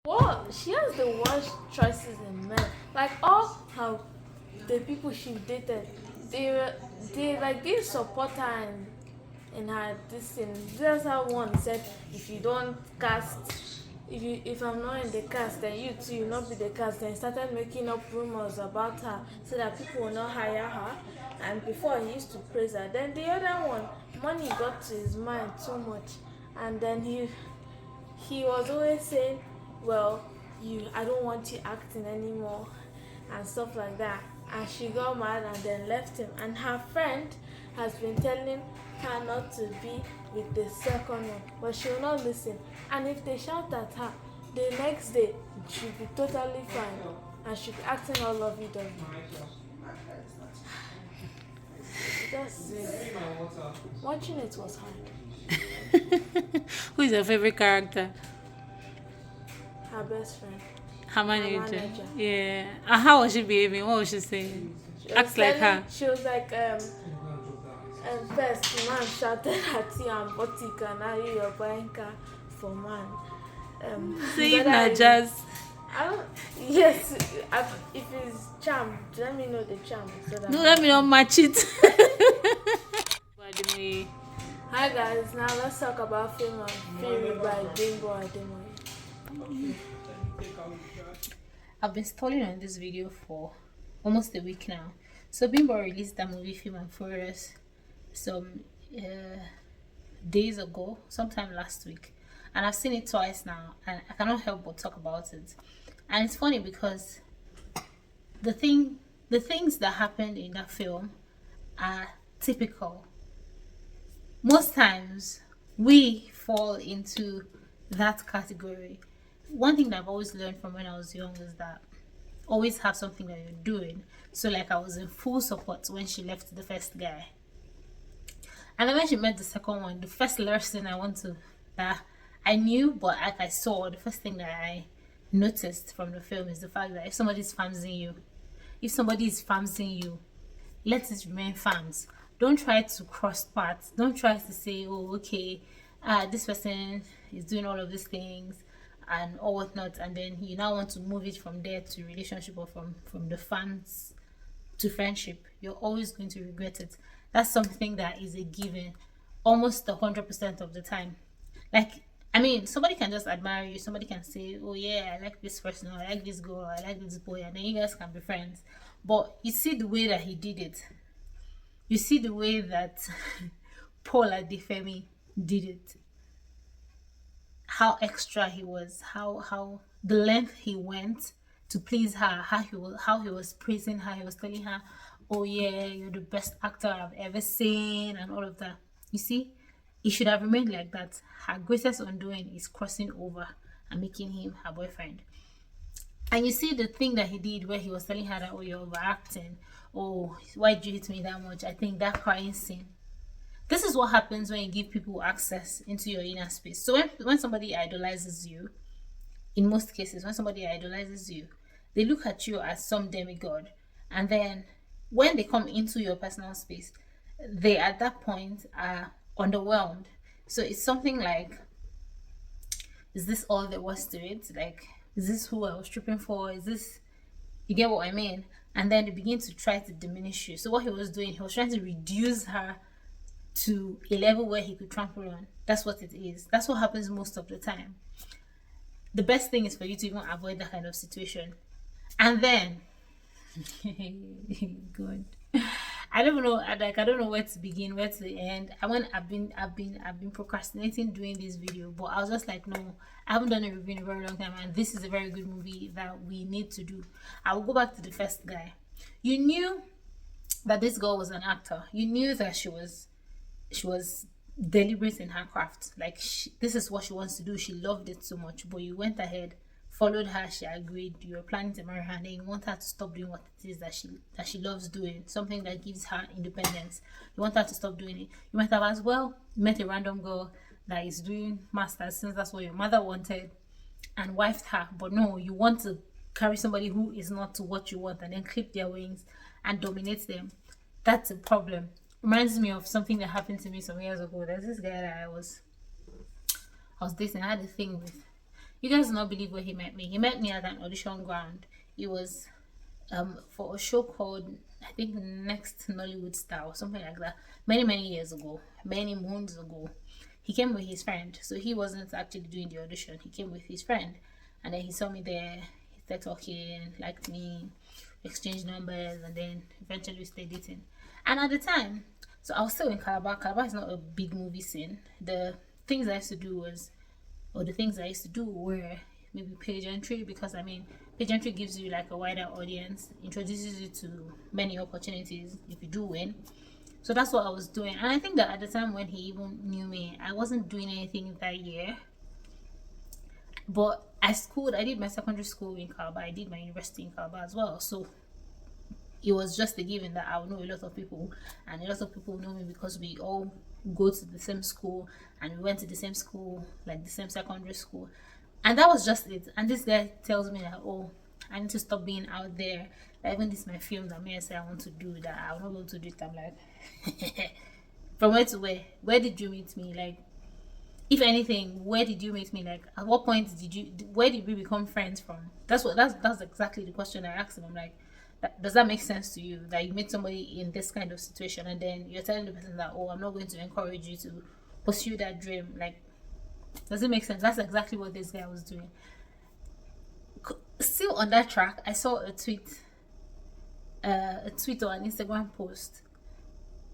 Well, she has the worst choices in men. Like all her the people she dated, they were they like didn't support her in her this thing. That's how one said if you don't cast if I'm not in the cast then you too will not be the cast. Then he started making up rumors about her so that people will not hire her. And before he used to praise her. Then the other one, money got to his mind too much, and then he was always saying, well, I don't want you acting anymore and stuff like that. And she got mad and then left him. And her friend has been telling her not to be with the second one, but she will not listen. And if they shout at her, the next day she'll be totally fine and she'll be acting all lovey dovey. Just watching it was hard. Who is your favorite character? Her best friend. Her manager. Yeah. And how was she behaving? What was she saying? Act like her. She was like, first man shouted at you and Botika, now you're buying car for man. Saying that just. I don't, yes, if it's charm, let me know the charm. So that No, let me not match it. Hi guys, now let's talk about film and Fury by Bimbo Ademoye. I've been stalling on this video for almost a week now. So Bimbo released that movie Film and Furious some days ago, sometime last week, and I've seen it twice now, and I cannot help but talk about it. And it's funny because the things that happened in that film are typical. Most times we fall into that category. One thing that I've always learned from when I was young is that always have something that you're doing. So like I was in full support when she left the first guy. And then when she met the second one, the first lesson that I knew, but like I saw, the first thing that I noticed from the film is the fact that if somebody is famsing you, let it remain fams. Don't try to cross paths. Don't try to say, oh, okay, this person is doing all of these things and or whatnot, and then you now want to move it from there to relationship or from the fans to friendship. You're always going to regret it. That's something that is a given almost 100% of the time. Like, I mean, somebody can just admire you. Somebody can say, oh yeah, I like this person, or I like this girl, or I like this boy, and then you guys can be friends. But you see the way that he did it. You see the way that Paul Adefemi did it. How extra he was, how the length he went to please her, how he was praising her, he was telling her, oh yeah, you're the best actor I've ever seen, and all of that. You see, it should have remained like that. Her greatest undoing is crossing over and making him her boyfriend. And you see the thing that he did where he was telling her that, oh, you're overacting, oh, why did you hit me that much? I think that crying scene. This is what happens when you give people access into your inner space. So when somebody idolizes you, in most cases, when somebody idolizes you, they look at you as some demigod. And then when they come into your personal space, they at that point are underwhelmed. So it's something like, is this all there was to it? Like, is this who I was tripping for? Is this, you get what I mean? And then they begin to try to diminish you. So what he was doing, he was trying to reduce her to a level where he could trample on. That's what it is. That's what happens most of the time. The best thing is for you to even avoid that kind of situation. And then good. I don't know, like I don't know where to begin, where to end. I've been procrastinating doing this video, but I was just like, no, I haven't done a review in a very long time, and this is a very good movie that we need to do. I will go back to the first guy. You knew that this girl was an actor. You knew that she was deliberate in her craft. Like this is what she wants to do. She loved it so much, but you went ahead, followed her, she agreed, you were planning to marry her, and then you want her to stop doing what it is that she loves doing, something that gives her independence. You want her to stop doing it. You might have as well met a random girl that is doing masters, since that's what your mother wanted, and wifed her. But no, you want to carry somebody who is not what you want and then clip their wings and dominate them. That's a problem. Reminds me of something that happened to me some years ago. There's this guy that I was dating. I had a thing with. You guys do not believe where he met me. He met me at an audition ground. It was for a show called, I think, Next Nollywood Star or something like that. Many years ago, many moons ago. He came with his friend, so he wasn't actually doing the audition. He came with his friend, and then he saw me there. He started talking, liked me, exchanged numbers, and then eventually we started dating. And at the time, so I was still in Calabar. Calabar is not a big movie scene. Things I used to do was the things I used to do were maybe page entry, because I mean, page entry gives you like a wider audience, introduces you to many opportunities if you do win. So that's what I was doing. And I think that at the time when he even knew me, I wasn't doing anything that year. But I did my secondary school in Calabar, I did my university in Calabar as well. So it was just a given that I would know a lot of people, and a lot of people know me because we all go to the same school, and we went to the same school, like the same secondary school, and that was just it. And this guy tells me that, oh, I need to stop being out there. That even this my film that me I say I want to do, that I'm not going to do it. I'm like, from where to where? Where did you meet me? Like, if anything, where did you meet me? Like, at what point where did we become friends from? That's exactly the question I asked him. I'm like, does that make sense to you, that you meet somebody in this kind of situation and then you're telling the person that, oh, I'm not going to encourage you to pursue that dream? Like, does it make sense? That's exactly what this guy was doing. Still on that track, I saw a tweet or an Instagram post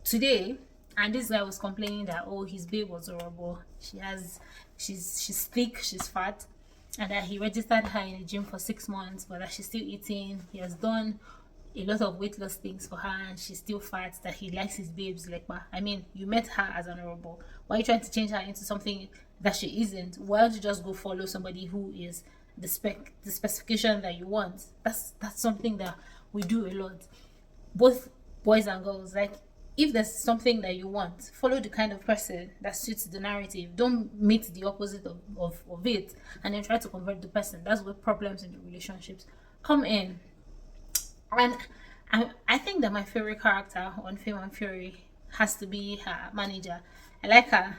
today, and this guy was complaining that, oh, his babe was horrible. She's thick, she's fat, and that he registered her in the gym for 6 months, but that she's still eating. He has done a lot of weight loss things for her, and she's still fat. That he likes his babes. Like, I mean, you met her as an honorable. Why are you trying to change her into something that she isn't? Why don't you just go follow somebody who is the specification that you want? That's something that we do a lot, both boys and girls. Like, if there's something that you want, follow the kind of person that suits the narrative. Don't meet the opposite of it and then try to convert the person. That's where problems in the relationships come in. And I think that my favorite character on Fame and Fury has to be her manager. I like her.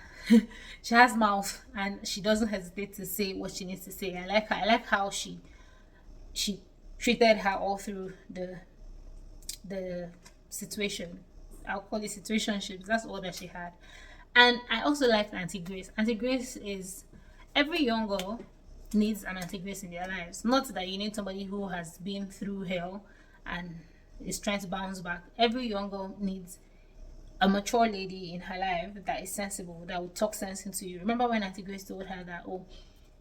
She has mouth and she doesn't hesitate to say what she needs to say. I like her. I like how she treated her all through the situation. I'll call it situationships. That's all that she had. And I also liked Auntie Grace. Auntie Grace is, every young girl needs an Auntie Grace in their lives. Not that you need somebody who has been through hell and is trying to bounce back. Every young girl needs a mature lady in her life that is sensible, that will talk sense into you. Remember when Auntie Grace told her that, oh,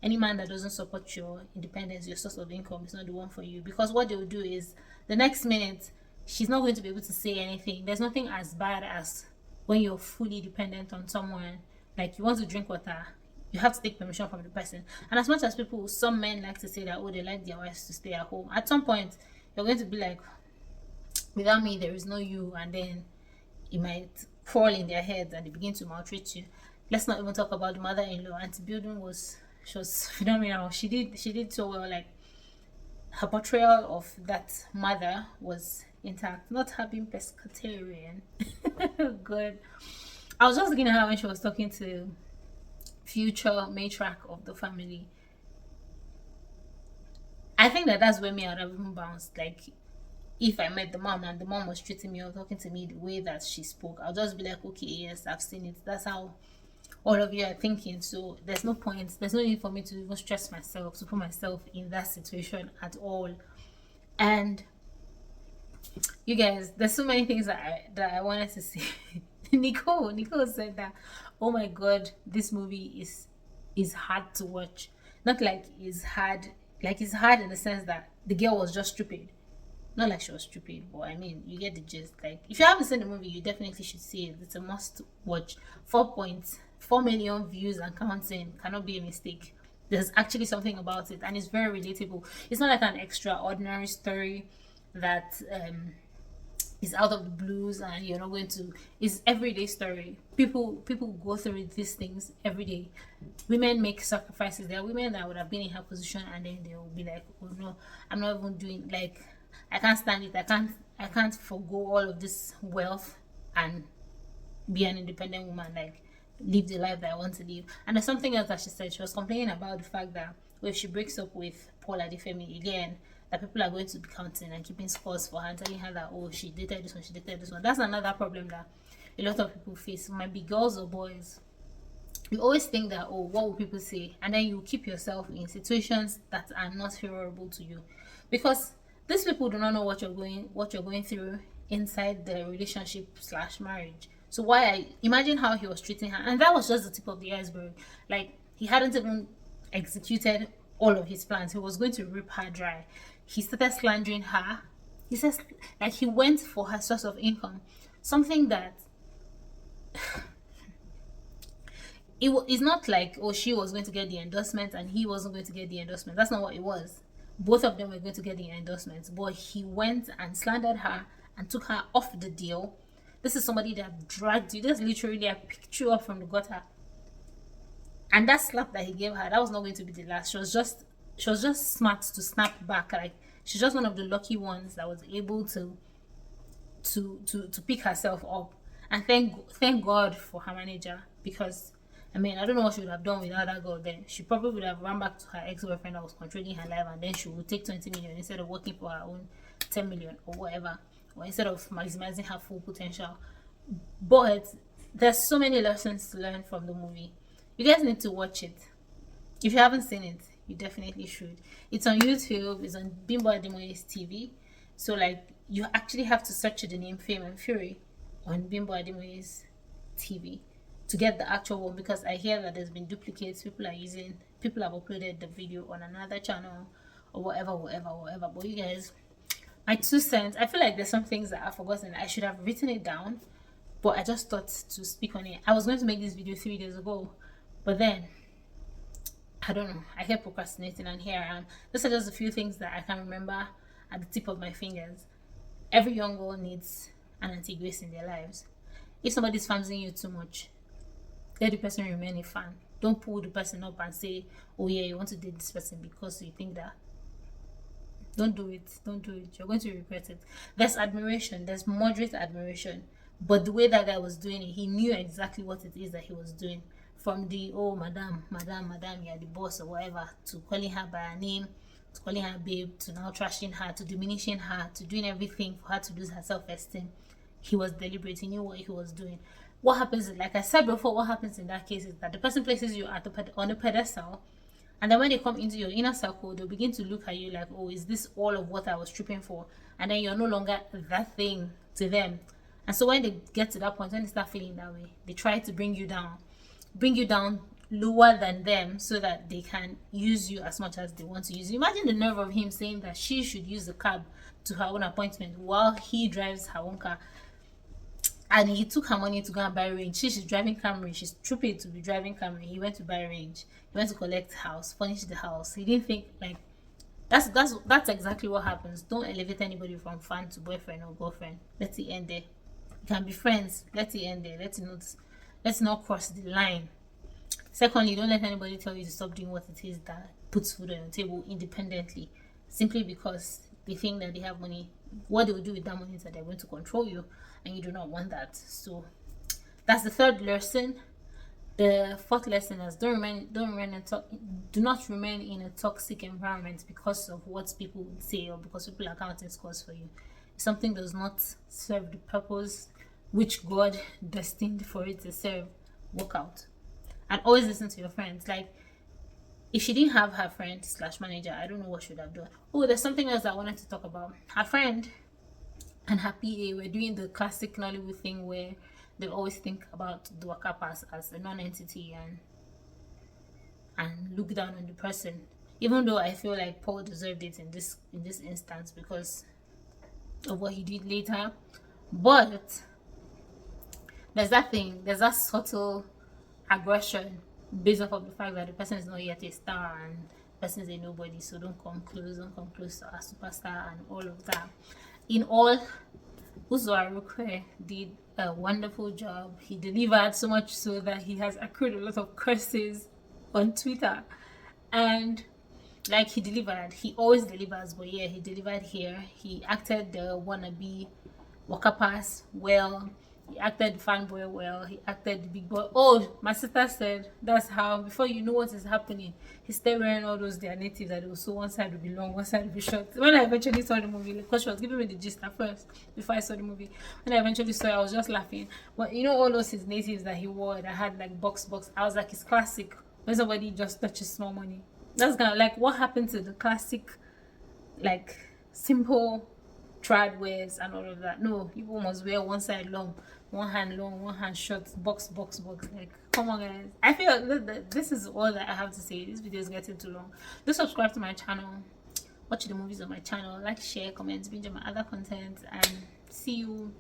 any man that doesn't support your independence, your source of income, is not the one for you? Because what they will do is, the next minute, she's not going to be able to say anything. There's nothing as bad as when you're fully dependent on someone. Like, you want to drink water, you have to take permission from the person. And as much as some men like to say that, oh, they like their wives to stay at home, at some point you're going to be like, without me there is no you, and then it might fall in their heads and they begin to maltreat you. Let's not even talk about the mother-in-law. Auntie Building was phenomenal. She did so well. Like, her portrayal of that mother was intact. Not her being pescatarian. Good. I was just looking at her when she was talking to future matriarch of the family. I think that's where me I would have even bounced. Like, if I met the mom and the mom was treating me or talking to me the way that she spoke, I'll just be like, okay, yes, I've seen it. That's how all of you are thinking. So there's no need for me to even stress myself, to put myself in that situation at all. And you guys, there's so many things that I wanted to say. Nicole said that, oh my god, this movie is hard to watch. Not like it's hard in the sense that the girl was just stupid. Not like she was stupid, but I mean, you get the gist. Like, if you haven't seen the movie, you definitely should see it. It's a must watch. 4.4 million views and counting, cannot be a mistake. There's actually something about it, and it's very relatable. It's not like an extraordinary story that is out of the blues and you're not going to. It's everyday story. People go through these things every day. Women make sacrifices. There are women that would have been in her position and then they will be like, oh no, I'm not even doing, like, I can't stand it. I can't forgo all of this wealth and be an independent woman, like live the life that I want to live. And there's something else that she said. She was complaining about the fact that or if she breaks up with Paul Adefemi again, that people are going to be counting and keeping scores for her and telling her that, oh, she dated this one, she dated this one. That's another problem that a lot of people face. It might be girls or boys. You always think that, oh, what will people say? And then you keep yourself in situations that are not favorable to you, because these people do not know what you're going through inside the relationship slash marriage. So why I imagine how he was treating her, and that was just the tip of the iceberg. Like, he hadn't even executed all of his plans. He was going to rip her dry. He started slandering her. He says, like, he went for her source of income, something that it's not like, oh, she was going to get the endorsement and he wasn't going to get the endorsement. That's not what it was. Both of them were going to get the endorsements, but he went and slandered her and took her off the deal. This is somebody that dragged you. This literally, I picked you up from the gutter. And that slap that he gave her, that was not going to be the last. She was just smart to snap back. Like, she's just one of the lucky ones that was able to pick herself up. And thank God for her manager, because I mean, I don't know what she would have done without that girl then. She probably would have run back to her ex-boyfriend that was controlling her life, and then she would take 20 million instead of working for her own 10 million or whatever, or instead of maximizing her full potential. But there's so many lessons to learn from the movie. You guys need to watch it. If you haven't seen it, you definitely should. It's on YouTube, it's on Bimbo Ademoye's TV. So, like, you actually have to search the name Fame and Fury on Bimbo Ademoye's TV to get the actual one, because I hear that there's been duplicates. People have uploaded the video on another channel or whatever. But you guys, my 2 cents, I feel like there's some things that I've forgotten. I should have written it down, but I just thought to speak on it. I was going to make this video 3 days ago, but then I don't know, I kept procrastinating, and here I am. These are just a few things that I can remember at the tip of my fingers. Every young girl needs an Auntie Grace in their lives. If somebody's fancying you too much, let the person remain a fan. Don't pull the person up and say, oh yeah, you want to date this person because you think that. Don't do it. Don't do it. You're going to regret it. There's admiration. There's moderate admiration. But the way that guy was doing it, he knew exactly what it is that he was doing. From the, oh, madam, you're the boss or whatever, to calling her by her name, to calling her babe, to now trashing her, to diminishing her, to doing everything for her to lose her self-esteem. He was deliberate. He knew what he was doing. What happens, like I said before, what happens in that case is that the person places you on a pedestal, and then when they come into your inner circle, they'll begin to look at you like, oh, is this all of what I was stripping for? And then you're no longer that thing to them. And so when they get to that point, when they start feeling that way, they try to bring you down lower than them, so that they can use you as much as they want to use you. Imagine the nerve of him saying that she should use the cab to her own appointment while he drives her own car. And he took her money to go and buy range. She's driving Camry. She's stupid to be driving Camry. He went to buy range. He went to collect house, furnish the house. He didn't think, like, that's exactly what happens. Don't elevate anybody from fan to boyfriend or girlfriend. Let it end there. You can be friends. Let it end there. Let's not cross the line. Secondly, don't let anybody tell you to stop doing what it is that puts food on your table independently, simply because they think that they have money. What they will do with that money is that they're going to control you, and you do not want that. So that's the third lesson. The fourth lesson is do not remain in a toxic environment because of what people would say, or because people are counting scores for you. If something does not serve the purpose which God destined for it to serve, walk out. And always listen to your friends. Like, if she didn't have her friend slash manager, I don't know what she would have done. Oh, there's something else I wanted to talk about. Her friend and her PA were doing the classic Nollywood thing where they always think about the Wakapas as a non-entity and look down on the person. Even though I feel like Paul deserved it in this instance because of what he did later. But there's that subtle aggression based off of the fact that the person is not yet a star and the person is a nobody, so don't come close to a superstar and all of that. In all, Uzor Arukwe did a wonderful job. He delivered so much so that he has accrued a lot of curses on Twitter. And like, he always delivers, but yeah, he delivered here. He acted the wannabe Wakapas well. He acted the fanboy well. He acted the big boy. Oh, my sister said that's how, before you know what is happening, he started wearing all those their natives that also one side would be long, one side would be short. When I eventually saw the movie, because she was giving me the gist at first before I saw the movie. When I eventually saw it, I was just laughing. But you know all those his natives that he wore that had like box. I was like, it's classic. When somebody just touches small money. That's kind of like what happened to the classic, like simple trad wears and all of that. No, people must wear one side long, one hand short, box. Like, come on, guys. I feel that this is all that I have to say. This video is getting too long. Do subscribe to my channel, watch the movies on my channel, like, share, comment, binge on my other content, and see you